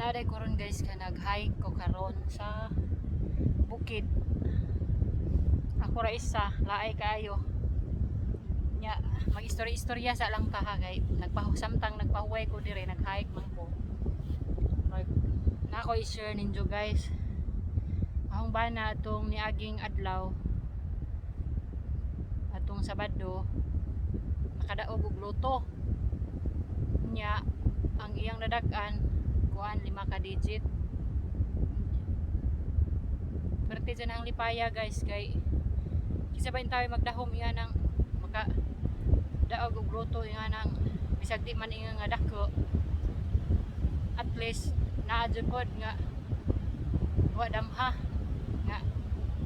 naday ko ron guys ka nag-hike ko karon sa bukid. Ako ra isa, laay kaayo. Nya mag-istorya-istorya sa lang ta ha kay samtang nagpahuway ko dire nag-hike man ko. Na ko i-share ninyo guys. Ang bana atong niaging adlaw atong Sabado nakadaog og loto. Nya ang iyang nadag-an kuan 5 ka digit. Perte dyan ang lipaya guys kay kisa ba tayo magdahom iya ng maka daog og loto iya nang bisag di man inga nga dako at least naadjud pod nga wa damha nga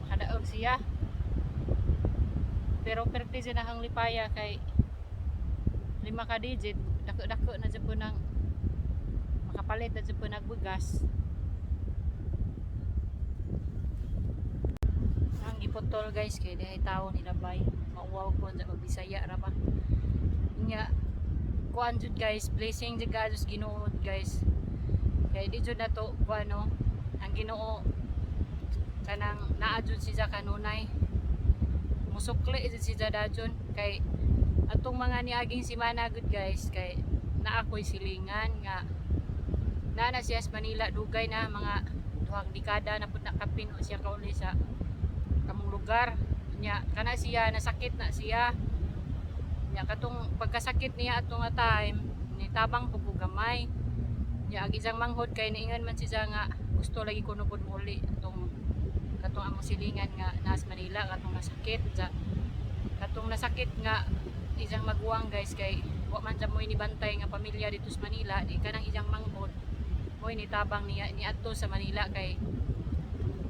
makadaog siya. Pero perte dyan ang lipaya kay 5 ka digit dako-dako na dyan po ng makapalit na dyan po nagbugas. Ang ipotol guys kay dihay tao nilabay mauwaw po sa magbisaya ra ba nya kuan jud guys, blessing jud kados Ginoo guys kay di jud nato kuano ang Ginoo kanang naa jud siya kanunay musukli jud siya dajon kay atong mga niaging simana gud guys kay naa koy silingan nga na siya sa Manila dugay na mga 2 dekada na pud nakapino siya kauli sa kamong lugar nya kana siya nasakit na siya nya katong pagkasakit niya atong time ni tabang pug gamay nya ang isang manghod kay niingan man siya nga gusto lagi kuno pud muli atong katong among silingan nga nas Manila katong nasakit sa katong nasakit nga isang maguwang guys kay wa man jud mo inibantay nga pamilya dito sa Manila di kanang isang manghod mo initabang niya niadto sa Manila kay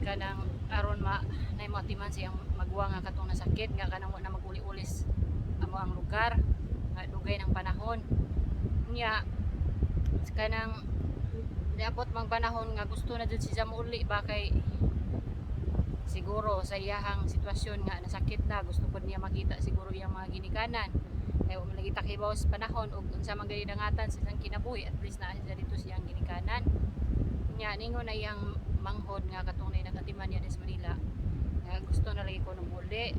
kanang aron nay motiman siyang maguwang nga katong nasakit nga kanang wa na maguli-ulis amo ang lugar nga dugay ng panahon niya kanang niabot mang panahon nga gusto na jud siya muuli ba kay siguro sa iyahang sitwasyon nga nasakit na gusto pod niya makita siguro iyang mga ginikanan kay wa man lagi takibaw sa panahon ug unsa man gani dangatan sa siyang kinabuhi at least naa siya dito siyang ginikanan nya ningon na iyang manghod nga katong nay nagatiman niya sa Manila nga gusto na lagi ko muli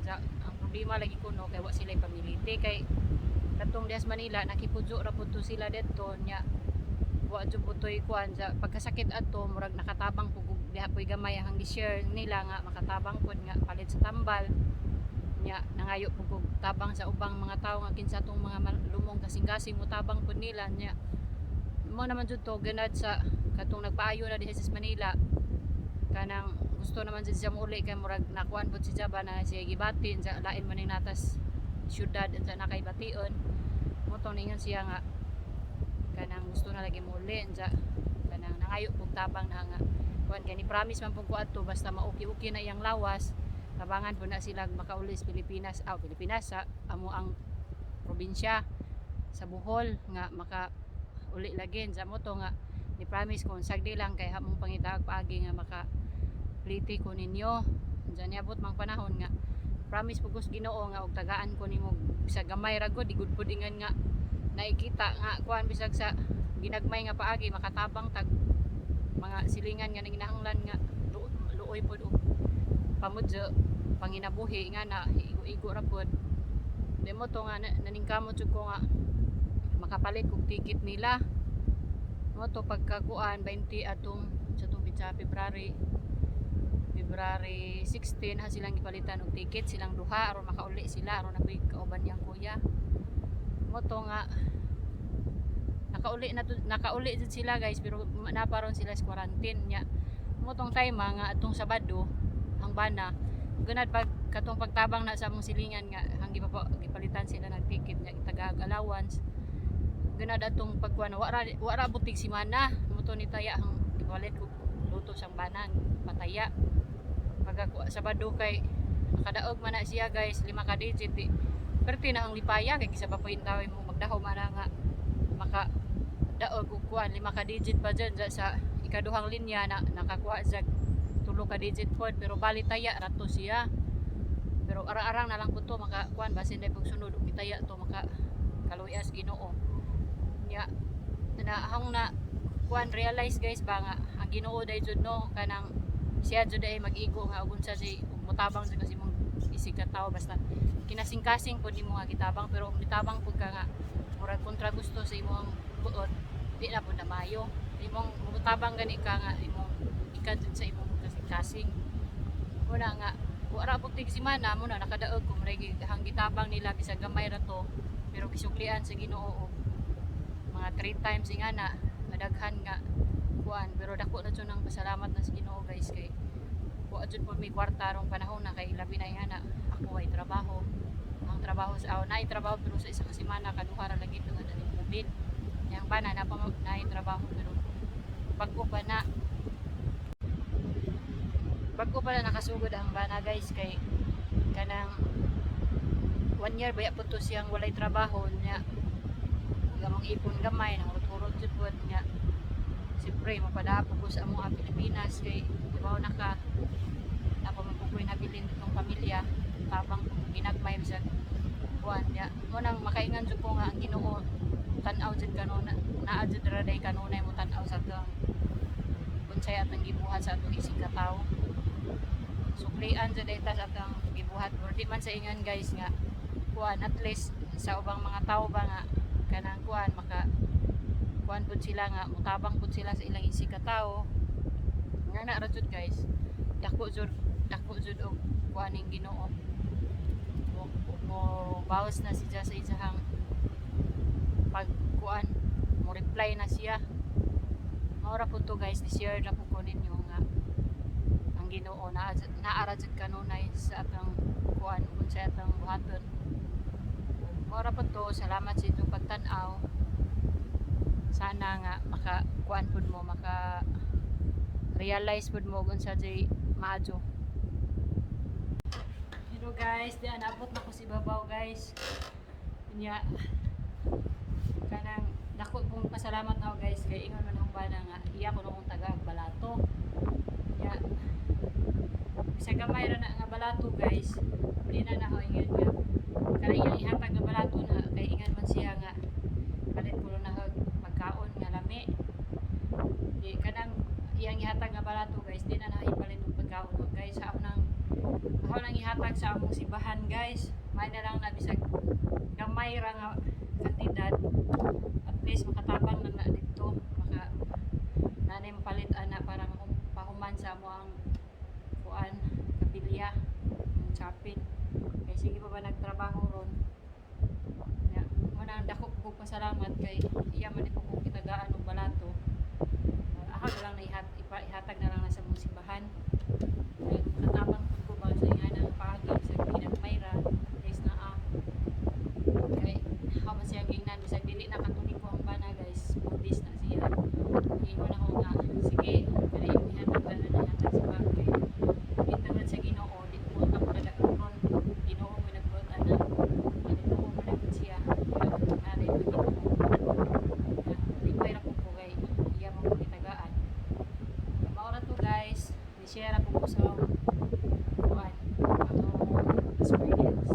sa ang problema lagi kuno kay wa sila pamilite kay katong dias Manila nakipudyo ra pud sila didto nya wa jud putoy kuan sa pagkasakit adto murag nakatabang pug diha poy gamay ang gi-share nila nga makatabang pud nga palit sa tambal nya nangayo pug tabang sa ubang mga tawo nga kinsa tong mga lumong kasing-kasing mo tabang pud nila nya mo naman jud to ganad sa katong nagpaayo na diha sa Manila kanang gusto naman jud siya muli kay murag nakuan pud siya ba na siya gibatin sa lain man ning natas syudad sa nakaibation mo tong ningon siya nga kanang gusto na lagi muli sa kanang nangayo pug tabang na nga kuan gani promise man pug ko adto basta maoki-oki na iyang lawas tabangan po na sila makaulis Pilipinas Pilipinas sa amo ang probinsya sa Bohol nga maka uli lagi sa mo to nga ni promise ko sagdi lang kay hamong pangitaag paagi nga maka pliti ko ninyo diyan niabot mang panahon nga promise po gus Ginoo nga og tagaan ko nimo sa gamay ra gud igud pud ingan nga nakikita nga kuan bisag sa ginagmay nga paagi makatabang tag mga silingan nga nanginahanglan nga luoy pud og pamudyo panginabuhi nga na igo ra pud demo to nga naningkamot jud ko nga makapalit og ticket nila mo to pagkakuan 20 atong sa tong February 16 ha silang gipalitan og ticket silang duha aron makauli sila aron nakoy kauban niyang kuya mo to nga nakauli jud sila guys pero naparon sila sa quarantine nya mo tong time nga atong Sabado ang bana gunad pag katong pagtabang na sa among silingan nga ang gipalitan sila ng ticket nga itagaag allowance gunad atong pagkuan wara butig simana mo to ni taya ang gipalit ko luto sang bana pataya pag Sabado kay nakadaog man na siya guys 5 ka digit perti na ang lipaya kay kisa pa po intawin mo magdaho man nga maka daog og kuan 5 ka digit pa dyan sa ikaduhang linya na nakakuha sa 3 ka digit pod pero bali taya rato siya pero ara-arang na lang po to maka kuan basin dai pagsunod og itaya to maka kaluyas Ginoo nya na hang na kuan realize guys ba nga ang Ginoo day jud no kanang siya jud ay mag-igo nga ug unsa si mutabang sa kasi mong isig ka tao basta kinasing-kasing pud nimo nga gitabang pero kung gitabang pud ka nga murag kontra gusto sa imong buot di na pud na mayo imong mutabang gani ka nga imong ikad jud sa imong kasing-kasing una nga wala pud tig semana mo na nakadaog kung regi hang gitabang nila bisag gamay ra to pero gisuklian sa Ginoo mga 3 times ingana madaghan nga kuan pero dako na jud nang pasalamat na sa Ginoo guys kay wa jud po may kwarta rong panahon na kay labi na ingana ako ay trabaho ang trabaho sa na trabaho pero sa isa ka semana kaduha ra lagi to nga daling COVID yang bana na pa na trabaho pero bago pa na nakasugod ang bana guys kay kanang 1 year baya po to siyang walay trabaho niya gamang ipon gamay nang urot-urot jud pod niya siyempre mapadaapo ko sa among Pilipinas kay di ba naka napamupukoy na bilin itong pamilya tabang ginagmay sa buwan niya mo nang makaingan jud ko nga ang Ginoo tan-aw jud kanuna naa jud ra day kanunay mo tan-aw sa atong unsay atong gibuhat sa atong isig ka tawo suklian jud ay tas atong gibuhat or di man sa ingan guys nga kuan at least sa ubang mga tao ba nga kanang kuan maka kuan pud sila nga mutabang pud sila sa ilang isig ka tawo nga na ra jud guys dako jud og kuan ning Ginoo mo bawas na siya sa isahang pag kuan mo reply na siya maura po to guys i-share na po ko ninyo nga ang Ginoo naara jud kanunay sa atong kuan kun sa atong buhaton maura po to salamat sa inyong pagtan-aw sana nga maka kuan pud mo maka realize pud mo kung sa jay maadyo. Hello guys, di anabot na ko si babaw guys. Nya kanang dako pong pasalamat ako guys kay ingon man akong bana nga iya ko nung taga balato. Nya bisag gamay ra na nga balato guys. Di na ako ingon nga kanang iyang ihatag nga balato na kay ingon man siya nga palit ko na pagkaon nga lami. Di kanang iyang ihatag nga balato guys di na ipalit og pagkaon guys ako nang ihatag sa among simbahan guys may na lang na bisag gamay ra nga kantidad at least makatabang na dito maka nanay mapalit ana para pahuman sa mo ang kuan kabilya chapin kay sige pa ba nagtrabaho ron ya muna dako ko pasalamat kay iya man ko kitagaan og balato ako na lang na ihatag na lang na sa mong simbahan kay katabang ko ba sa ingana pagab sa ginagmayra guys na kay haman siya gingnan bisag dili na katunig ko ang bana guys budis na siya ingon ako nga sige kaya ihatag na na ihatag sa bagay internet sa Ginoo di po ta ko nagkaron Ginoo mo nagbuot ana dito ko man siya kaya nari Ginoo mayra ko kay iya mo kitagaan maura to guys i-share ko sa kuan experience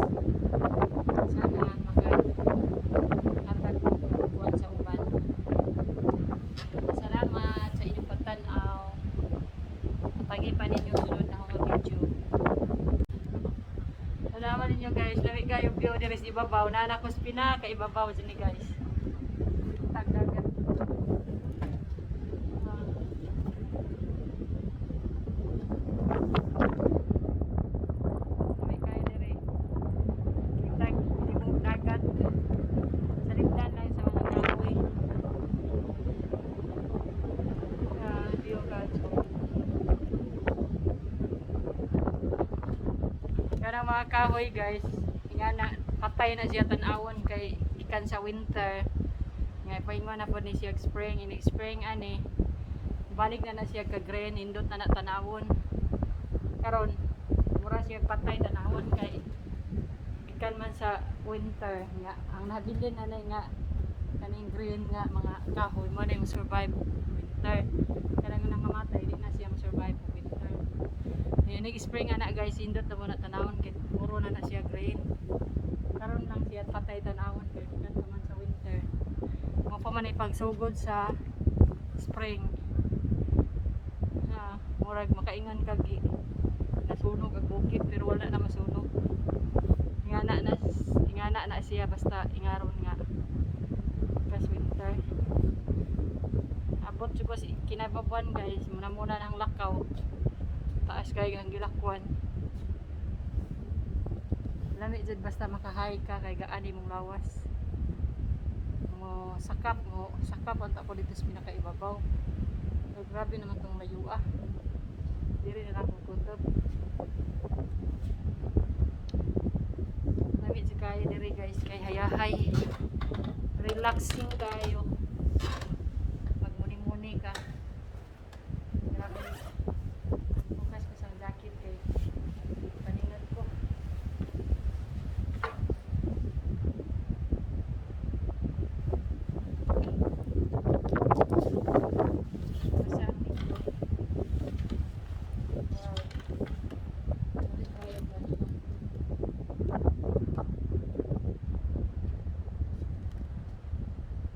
sana makahatag kuan sa uban salamat sa inyong pagtan-aw patagi pa ninyo sunod na akong video salamat ninyo guys lawi kayo view diri sa ibabaw na nakos pinaka ibabaw dini guys tagdagat Karang mga kahoy guys, ingana patay na siya tan-awon kay ikan sa winter. Nga paingon na po ni siya spring, ini spring ani. Balik na siya ka green, indot na tan-awon. Karon mura siya patay tan-awon kay ikan man sa winter nga ang nabilin ana nga kaning green nga mga kahoy mo na yung survive winter. Karang nangamatay di na siya survive winter. Yan nag-spring ana guys, indot na mo na tanawon kay puro na siya green. Karon lang siya patay tanawon kay kan man sa winter. Mo pa man ipagsugod sa spring. Murag makaingan kagi nasunog ang bukid pero wala na masunog. Ingana na siya basta ingaron nga kas winter. Abot siya si kinababuan guys, muna ng lakaw. Taas kay ang gilakwan. Lami jud basta makahay ka kay gaani mong lawas. Mo sakap unta ko dito sa pinakaibabaw. So, grabe naman tong layua. Diri na lang kong kuntob. Lami jud kay diri guys kay hayahay. Relaxing kayo. Magmuni-muni ka. Grabe. Bukas ko sa jacket kay paningan ko.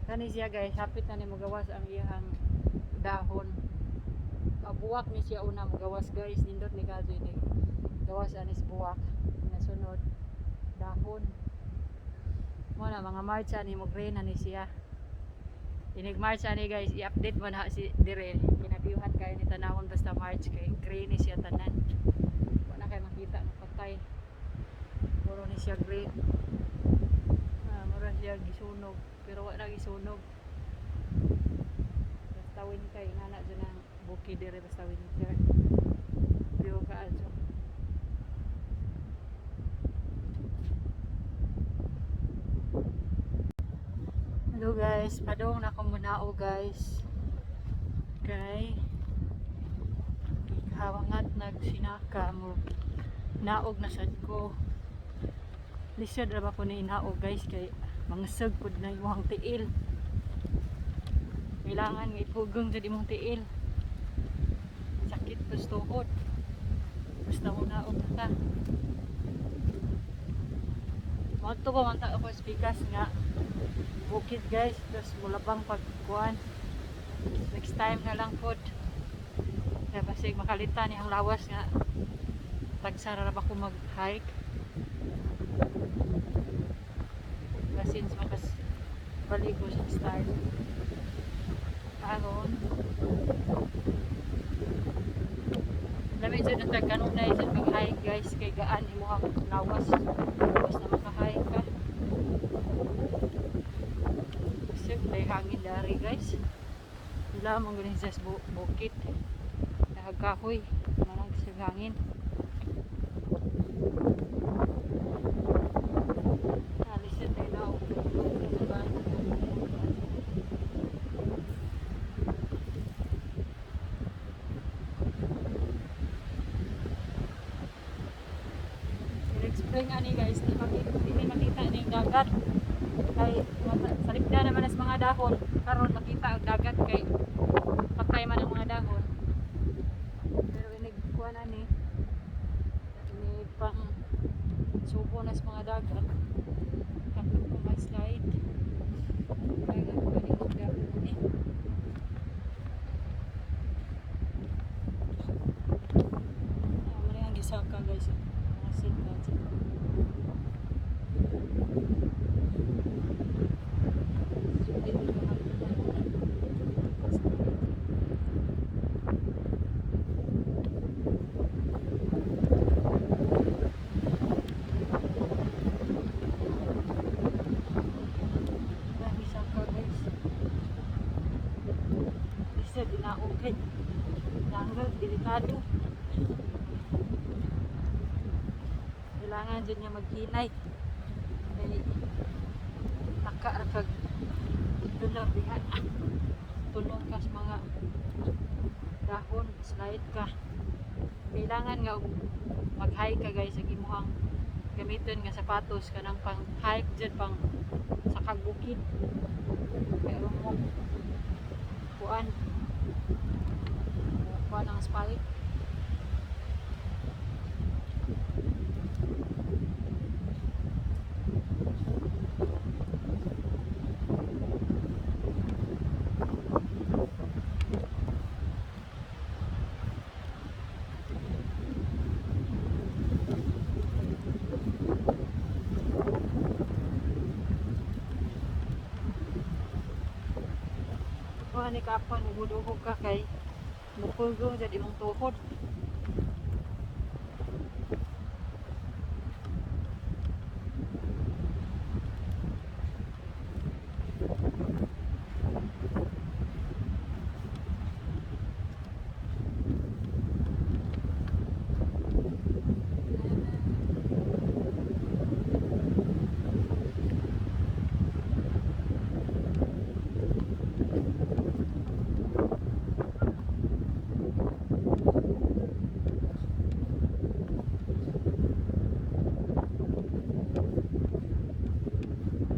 Kani siya guys, hapit na ni magawas ang iyang dahon. Buwak ni siya una magawas guys, nindot ni kadoy ni gawas anis buwak. Nasunod dahon. Mo na mga March ani mo green ni siya. Inig March ani guys, i-update mo na si dire. Kinabiyuhan kayo ni tanawon basta March kay green ni siya tanan. Wala kay makita ng patay. Puro ni siya green. Mura siya gisunog. Pero wala gisunog. Basta winter, ingana dyan ang bukid dire basta winter. Pero kaadyo. Hello guys, padong na akong munao guys. Okay. Hawangat nagsinaka mo. Naog na sad ko. Lisod ra ba ko ni inaog guys kay mga sagpod na imong tiil. Kailangan nga ipugong sa imong tiil. Sakit pa sa tuhod. Basta mo naog na ta. Magto ba man ta ako speakers nga bukid guys, tapos mulabang pagkuhan. Next time na lang pod. Kaya basig makalitan ang lawas nga tagsara ba ko mag-hike. Since makas balik ko siya start aron dami dyan ang tagkanunay sa mag-hike guys kay gaan imuhang lawas basta maka-hike ka kasi may hangin dari guys wala mong galing sa bukit nakagkahoy manang sa hangin. Spring ani guys, hindi makita ni dagat kay salipda naman as mga dahon karon makita ang dagat kay patay man ang mga dahon pero inig kuan ani ini pang subo nas mga dagat kapag ko may slide kaya nga ko galing magdahon ni mali ang gisaka guys mga seatbelts. Okay. Tanggal, delikado. Kailangan dyan niya maghinay. Kaya nakarakag tulog dihan. Tulog ka sa mga dahon, slide ka. Kailangan nga mag-hike ka guys, ang imuhang gamitin nga sapatos ka ng pang-hike dyan, pang sakag bukid. Pero mo kuan ng spike. mo ni kapon buduhog ka kay bukol go jadi mong tuhod.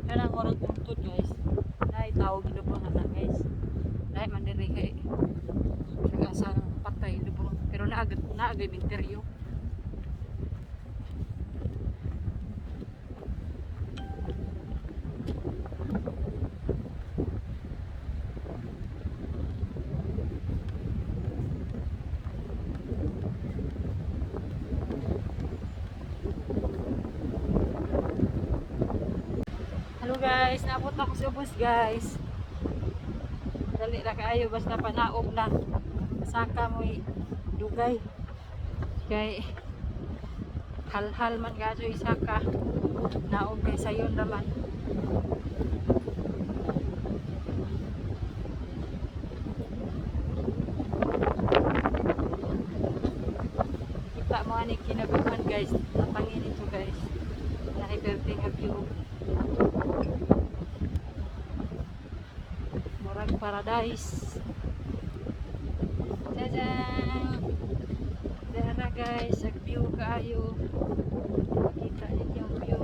Kanang orang tuntut guys. Dahil tawag lubong na guys. Dahil mandiri kay asang patay lubong. Pero naagay binteryo. Hello guys, naabot na ako sa ubos guys. Dali na kaayo basta panaog na. Saka mo'y dugay. Kay hal-hal man gaso isaka. Naog kay sayon naman. Kita mo ani kinabuhan guys. Napangin ito guys. Nahiberting ang view. Murag paradise. Jajan. Dara guys, ang view kaayo. Kita ninyo yung view.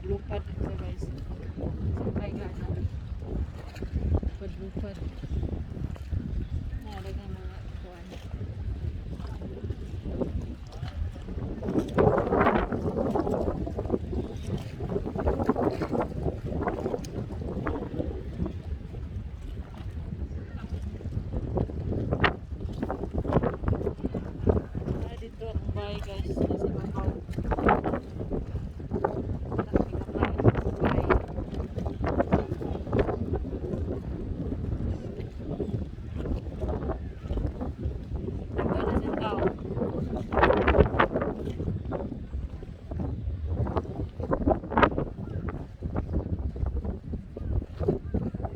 Lupad ito guys. Sakay gana. Lupad. Nalagay mga kuwan. Dito ang bahay guys. Nasa bahaw.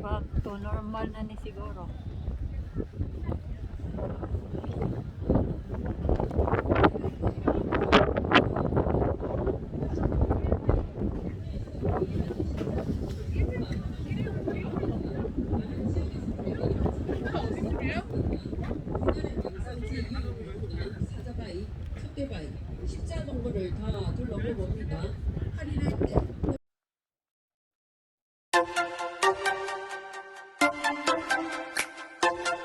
Back to normal na ni siguro. 사자바위, 석계바위, 십자 정보를 다 둘러볼 겁니다. 할인을